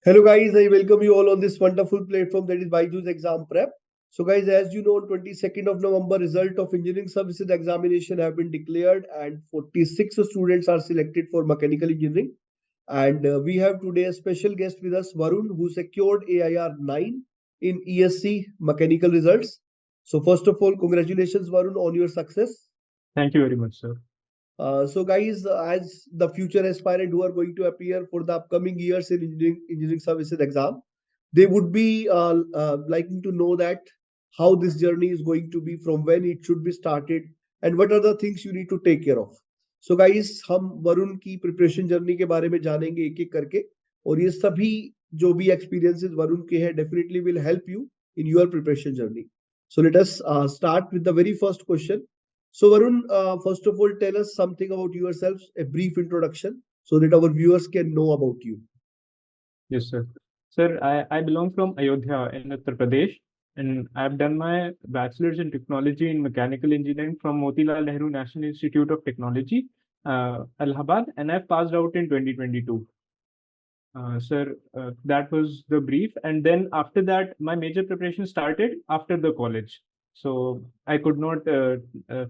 Hello guys, I welcome you all on this wonderful platform that is BYJU'S Exam Prep. So guys, as you know, on 22nd of November, result of engineering services examination have been declared and 46 students are selected for mechanical engineering. And we have today a special guest with us, Varun, who secured AIR-09 in ESE mechanical results. So first of all, congratulations, Varun, on your success. Thank you very much, sir. So guys, as the future aspirant who are going to appear for the upcoming years in engineering services exam, they would be liking to know that how this journey is going to be, from when it should be started, and what are the things you need to take care of. So guys, हम वरुण की preparation journey के बारे में जानेंगे एक एक करके, और ये सभी जो भी एक्सपीरियंसेस वरुण के हैं definitely will help you in your preparation journey. So let us start with the very first question. So Varun, first of all, tell us something about yourself, a brief introduction, so that our viewers can know about you. Yes, sir. Sir, I belong from Ayodhya in Uttar Pradesh, and I've done my bachelor's in technology in mechanical engineering from Motilal Nehru National Institute of Technology, Allahabad, and I've passed out in 2022. Sir, that was the brief. And then after that, my major preparation started after the college. So I could not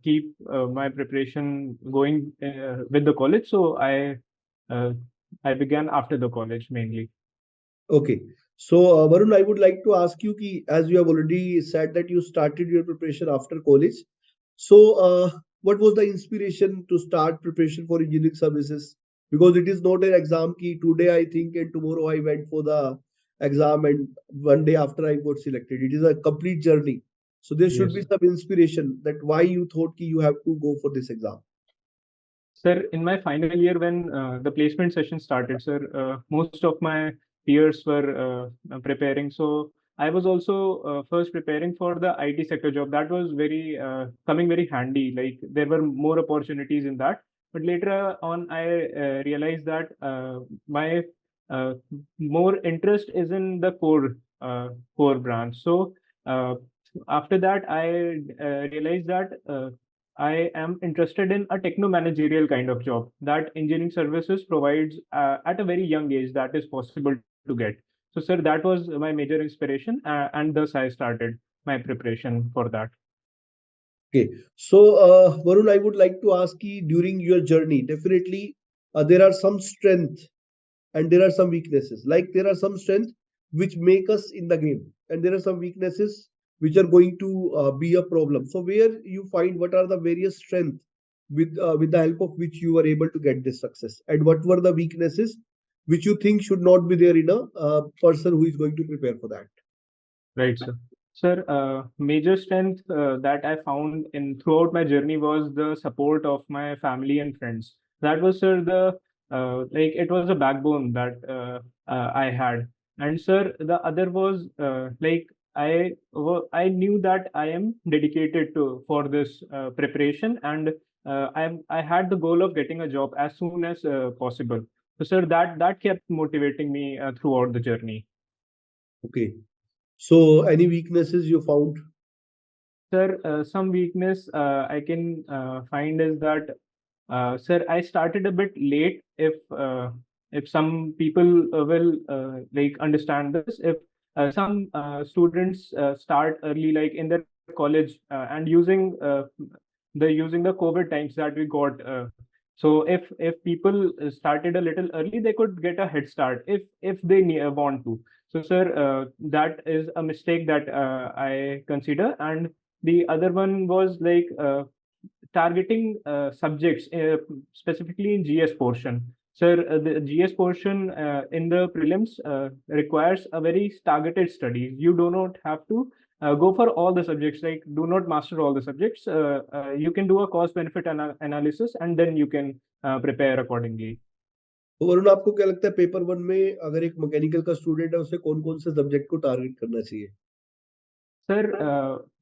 keep my preparation going with the college. So I began after the college mainly. Okay. So Varun, I would like to ask you, ki, as you have already said that you started your preparation after college. So what was the inspiration to start preparation for engineering services? Because it is not an exam ki today I think and tomorrow I went for the exam and one day after I got selected. It is a complete journey. So there should Yes, be sir. some inspiration that why you thought ki you have to go for this exam. Sir, in my final year, when the placement session started, sir, most of my peers were preparing. So I was also first preparing for the IT sector job. That was very coming very handy. Like there were more opportunities in that. But later on, I realized that my uh, more interest is in the core branch. So after that, I realized that. I am interested in a techno-managerial kind of job that engineering services provides at a very young age that is possible to get. So, sir, that was my major inspiration, and thus I started my preparation for that. Okay, so Varun, I would like to ask you, during your journey, definitely there are some strength and there are some weaknesses. Like there are some strengths which make us in the game, and there are some weaknesses which are going to be a problem. So where you find what are the various strengths with the help of which you were able to get this success, and what were the weaknesses which you think should not be there in a person who is going to prepare for that. Right, sir. Sir, major strength that I found in throughout my journey was the support of my family and friends. That was, sir, the like it was a backbone that I had. And sir, the other was like I knew that I am dedicated to for this preparation, and I had the goal of getting a job as soon as possible. So, sir, that kept motivating me throughout the journey. Okay, so any weaknesses you found? Sir, some weakness I can find is that, sir, I started a bit late. If some people will like understand this, if some students start early, like in their college, and using the COVID times that we got. So if people started a little early, they could get a head start if they want to. So, sir, that is a mistake that I consider. And the other one was like targeting subjects, specifically in GS portion. Sir, the GS portion in the prelims requires a very targeted study. You do not have to go for all the subjects, like do not master all the subjects. You can do a cost benefit analysis, and then you can prepare accordingly. तो वरुण, आपको क्या लगता है paper one में अगर एक mechanical का student है उसे कौन कौन से सब्जेक्ट को टारगेट करना चाहिए? सर,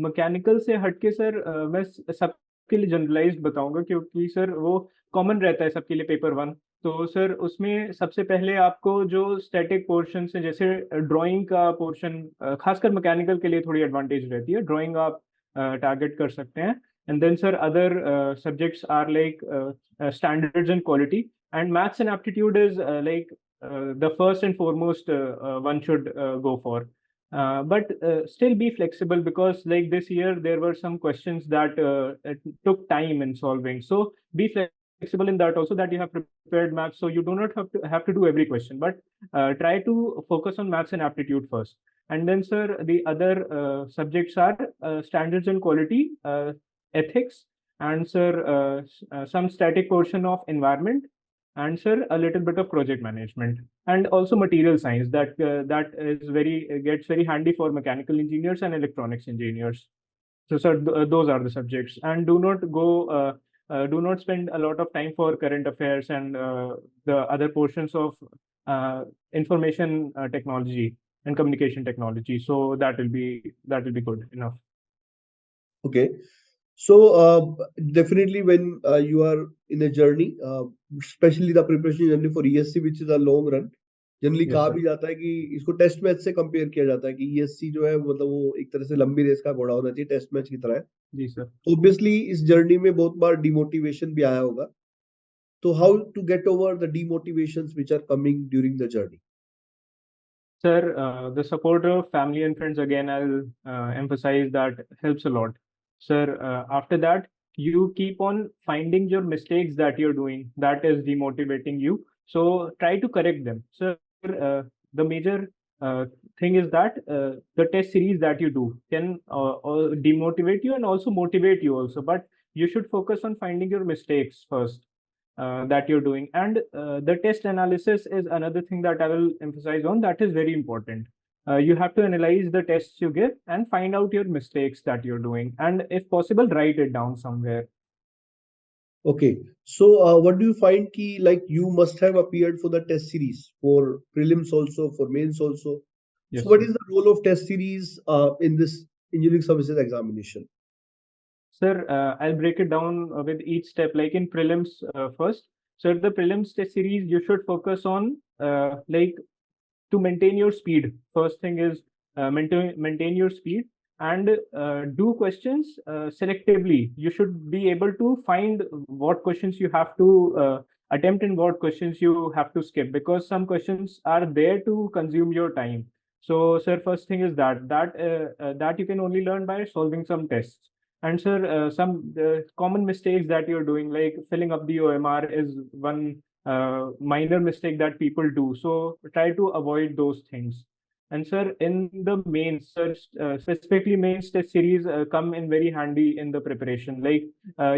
मैकेनिकल से हटके सर मैं सबके लिए जनरलाइज्ड बताऊंगा, क्योंकि सर वो कॉमन रहता है सबके लिए पेपर वन. तो सर उसमें सबसे पहले आपको जो स्टैटिक पोर्शन है, जैसे ड्राइंग का पोर्शन, खासकर मैकेनिकल के लिए थोड़ी एडवांटेज रहती है. ड्राइंग आप टारगेट कर सकते हैं. And then sir other subjects are like standards and quality, and maths and aptitude is like the first and foremost one should go for. But still be flexible, because like this year there were some questions that it took time in solving. So be flexible in that also, that you have prepared maths, so you do not have to do every question, but try to focus on maths and aptitude first. And then, sir, the other subjects are standards and quality, ethics, and sir, some static portion of environment, and sir, a little bit of project management, and also material science, that is very gets very handy for mechanical engineers and electronics engineers. So, sir, those are the subjects, and do not spend a lot of time for current affairs and the other portions of information technology and communication technology. So that will be good enough. Okay. So definitely when you are in a journey, especially the preparation journey for ESC, which is a long run, generally Yes, कहा sir. भी जाता है कि इसको test match से compare किया जाता है कि ईएससी जो है मतलब वो एक तरह से लंबी रेस का घोड़ा होना चाहिए, टेस्ट मैच की तरह है. जी सर. ऑब्वियसली इस जर्नी में बहुत बार डिमोटिवेशन भी आया होगा. तो how to get over the demotivations which are coming during the journey? Sir, the support of family and friends, again, I'll emphasize that helps a lot. Sir, after that, you keep on finding your mistakes that you're doing that is demotivating you. So try to correct them. Sir, the major thing is that the test series that you do can demotivate you and also motivate you also. But you should focus on finding your mistakes first that you're doing. And the test analysis is another thing that I will emphasize on, that is very important. You have to analyze the tests you give and find out your mistakes that you're doing, and if possible write it down somewhere. Okay. So what do you find key, like you must have appeared for the test series for prelims also, for mains also. So Yes, what sir. is the role of test series in this engineering services examination? Sir, I'll break it down with each step. Like in prelims first. So the prelims test series, you should focus on like to maintain your speed. First thing is maintain your speed, and do questions selectively. You should be able to find what questions you have to attempt and what questions you have to skip, because some questions are there to consume your time. So, sir, first thing is that you can only learn by solving some tests. And sir, some common mistakes that you're doing, like filling up the OMR, is one minor mistake that people do. So try to avoid those things. And sir, in the mains, sir, specifically mains test series come in very handy in the preparation. Like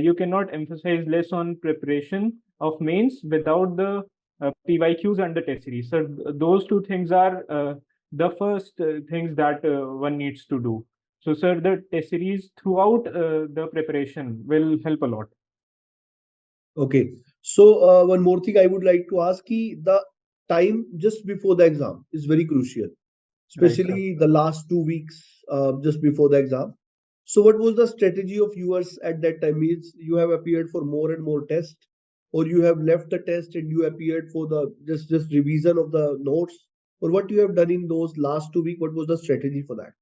you cannot emphasize less on preparation of mains without the PYQs and the test series. So those two things are the first things that one needs to do. So sir, the test series throughout the preparation will help a lot. Okay. So one more thing I would like to ask is the time just before the exam is very crucial, Right, sir. especially the last 2 weeks just before the exam. So what was the strategy of yours at that time? Means you have appeared for more and more tests, or you have left the test and you appeared for the just revision of the notes, or what you have done in those last 2 weeks? What was the strategy for that?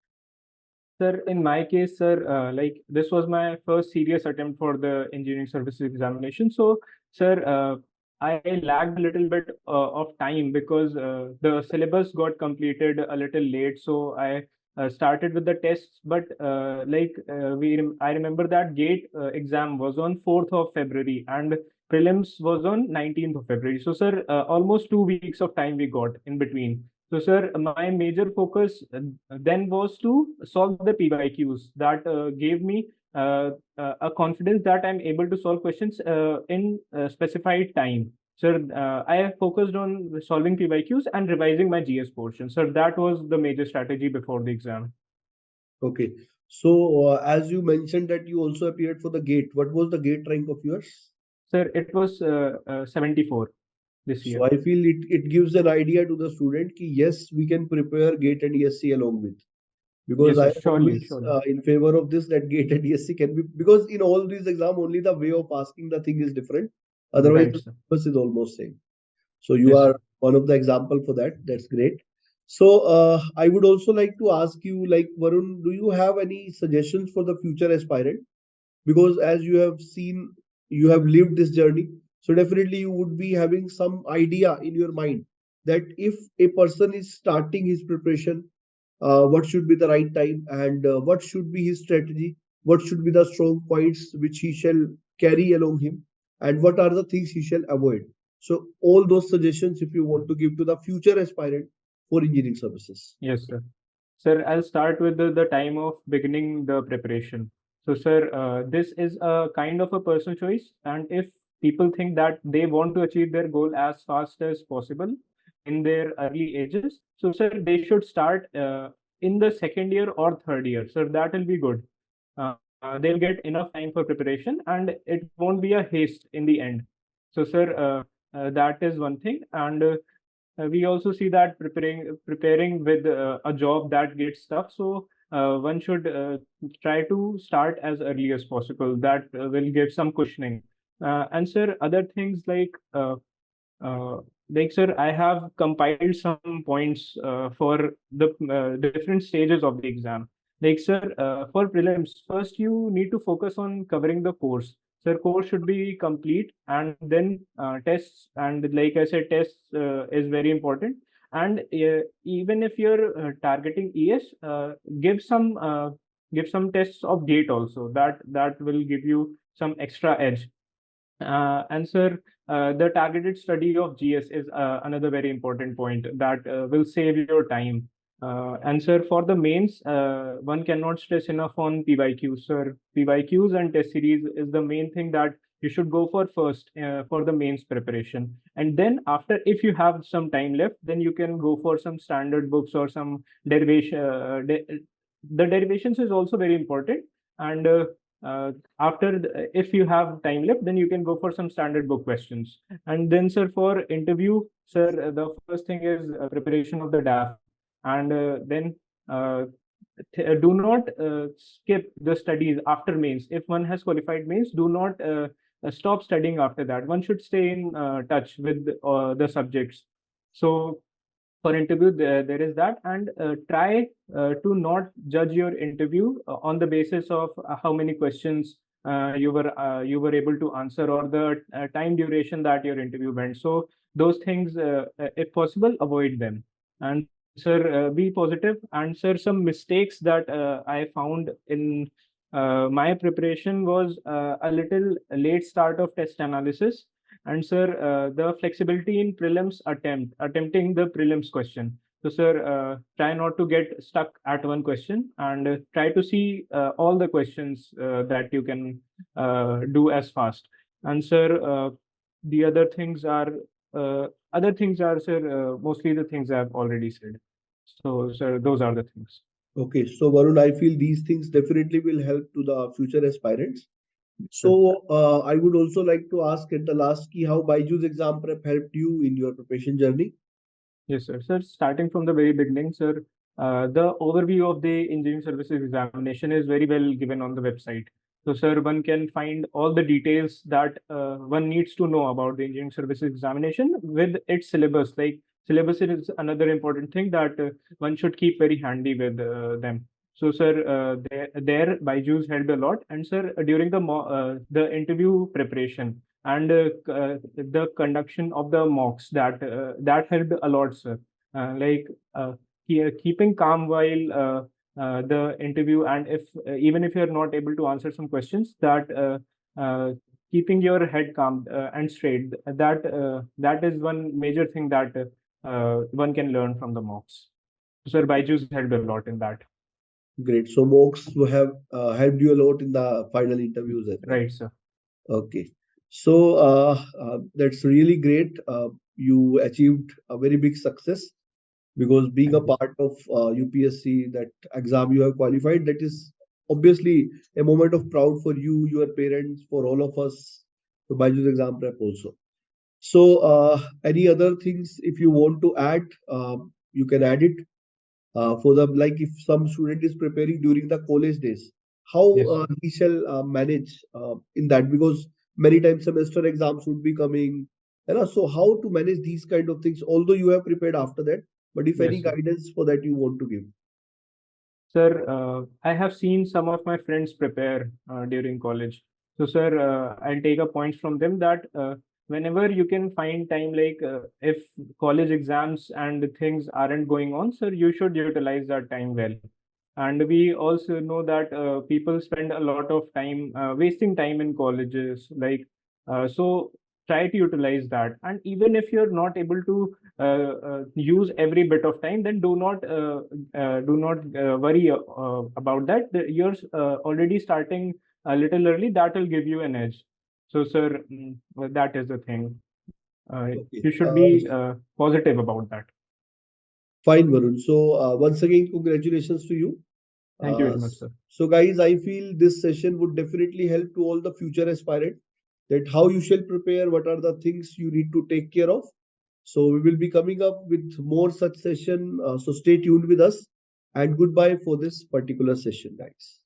Sir, in my case, sir, like this was my first serious attempt for the engineering services examination. So, sir, I lagged a little bit of time because the syllabus got completed a little late. So I started with the tests, but I remember that gate exam was on 4th of February and prelims was on 19th of February. So, sir, almost 2 weeks of time we got in between. So, sir, my major focus then was to solve the PYQs. That gave me a confidence that I'm able to solve questions in specified time. Sir, I focused on solving PYQs and revising my GS portion. Sir, that was the major strategy before the exam. Okay. So as you mentioned that you also appeared for the gate, what was the gate rank of yours? Sir, it was 74 this So year. I feel it gives an idea to the student ki yes, we can prepare GATE and ESC along with. Because Yes, I sir, am surely, always surely. in favor of this, that GATE and ESC can be, because in all these exam only the way of asking the thing is different. Otherwise Right, the sir. syllabus is almost same. So you Yes, sir. are one of the example for that. That's great. So I would also like to ask you, like Varun, do you have any suggestions for the future aspirant? Because as you have seen, you have lived this journey, so definitely you would be having some idea in your mind that if a person is starting his preparation, what should be the right time, and what should be his strategy, what should be the strong points which he shall carry along him, and what are the things he shall avoid. So all those suggestions if you want to give to the future aspirant for engineering services. Yes, sir. Sir, I'll start with the time of beginning the preparation. So, sir, this is a kind of a personal choice, and if people think that they want to achieve their goal as fast as possible in their early ages, so sir, they should start in the second year or third year. So that will be good. They'll get enough time for preparation, and it won't be a haste in the end. So, sir, that is one thing, and we also see that preparing with a job that gets tough. So one should try to start as early as possible. That will give some cushioning. And sir, other things uh, sir, I have compiled some points for the different stages of the exam. Like sir, for prelims, first you need to focus on covering the course. Sir, course should be complete, and then tests. And like I said, tests is very important. And even if you're targeting ES, give some tests of gate also. That will give you some extra edge. And sir, the targeted study of GS is another very important point that will save your time. And sir, for the mains, one cannot stress enough on PYQs. Sir, PYQs and test series is the main thing that you should go for first for the mains preparation. And then after, if you have some time left, then you can go for some standard books or some derivation. The derivations is also very important. And after if you have time left, then you can go for some standard book questions. And then sir, for interview, sir, the first thing is preparation of the DAF. And then do not skip the studies after mains. If one has qualified mains, do not stop studying after that. One should stay in touch with the subjects. So for interview, there is that. And try to not judge your interview on the basis of how many questions you were able to answer, or the time duration that your interview went. So those things, if possible, avoid them. And sir, be positive. And sir, some mistakes that I found in my preparation was a little late start of test analysis. And sir, the flexibility in attempting the prelims question. So sir, try not to get stuck at one question, and try to see all the questions that you can do as fast. And sir, the other things are, sir, mostly the things I've already said. So sir, those are the things. Okay, so Varun, I feel these things definitely will help to the future aspirants. Sir. So I would also like to ask at the last key how BYJU'S exam prep helped you in your preparation journey. Yes, sir. Sir, starting from the very beginning, sir, the overview of the engineering services examination is very well given on the website. So, sir, one can find all the details that one needs to know about the engineering services examination with its syllabus. Like, syllabus is another important thing that one should keep very handy with them. So, sir, there BYJU'S helped a lot. And, sir, during the interview preparation, and the conduction of the mocks, that helped a lot, sir. Like keeping calm while the interview, and if even if you're not able to answer some questions, that keeping your head calm and straight, that is one major thing that one can learn from the mocks. Sir, BYJU'S helped a lot in that. Great. So mocks have helped you a lot in the final interviews as well. Right, sir. Okay. So that's really great. You achieved a very big success because being a Thank you. part of UPSC, that exam you have qualified, that is obviously a moment of proud for you, your parents, for all of us, for BYJU'S exam prep also. So any other things if you want to add, you can add it. For the like if some student is preparing during the college days, how Yes, sir. he shall manage in that, because many times semester exams would be coming, so how to manage these kind of things, although you have prepared after that, but if any Yes, sir. guidance for that you want to give. Sir, I have seen some of my friends prepare during college. So, sir, I'll take a point from them that whenever you can find time, like if college exams and things aren't going on, sir, you should utilize that time well. And we also know that people spend a lot of time wasting time in colleges, like so try to utilize that. And even if you're not able to use every bit of time, then do not worry about that. You're already starting a little early, that will give you an edge. So sir, well, that is the thing. Okay. You should be positive about that. Fine, Varun. So once again, congratulations to you. Thank you very much, sir. So guys, I feel this session would definitely help to all the future aspirant that how you shall prepare, what are the things you need to take care of. So we will be coming up with more such session. So stay tuned with us and goodbye for this particular session, guys.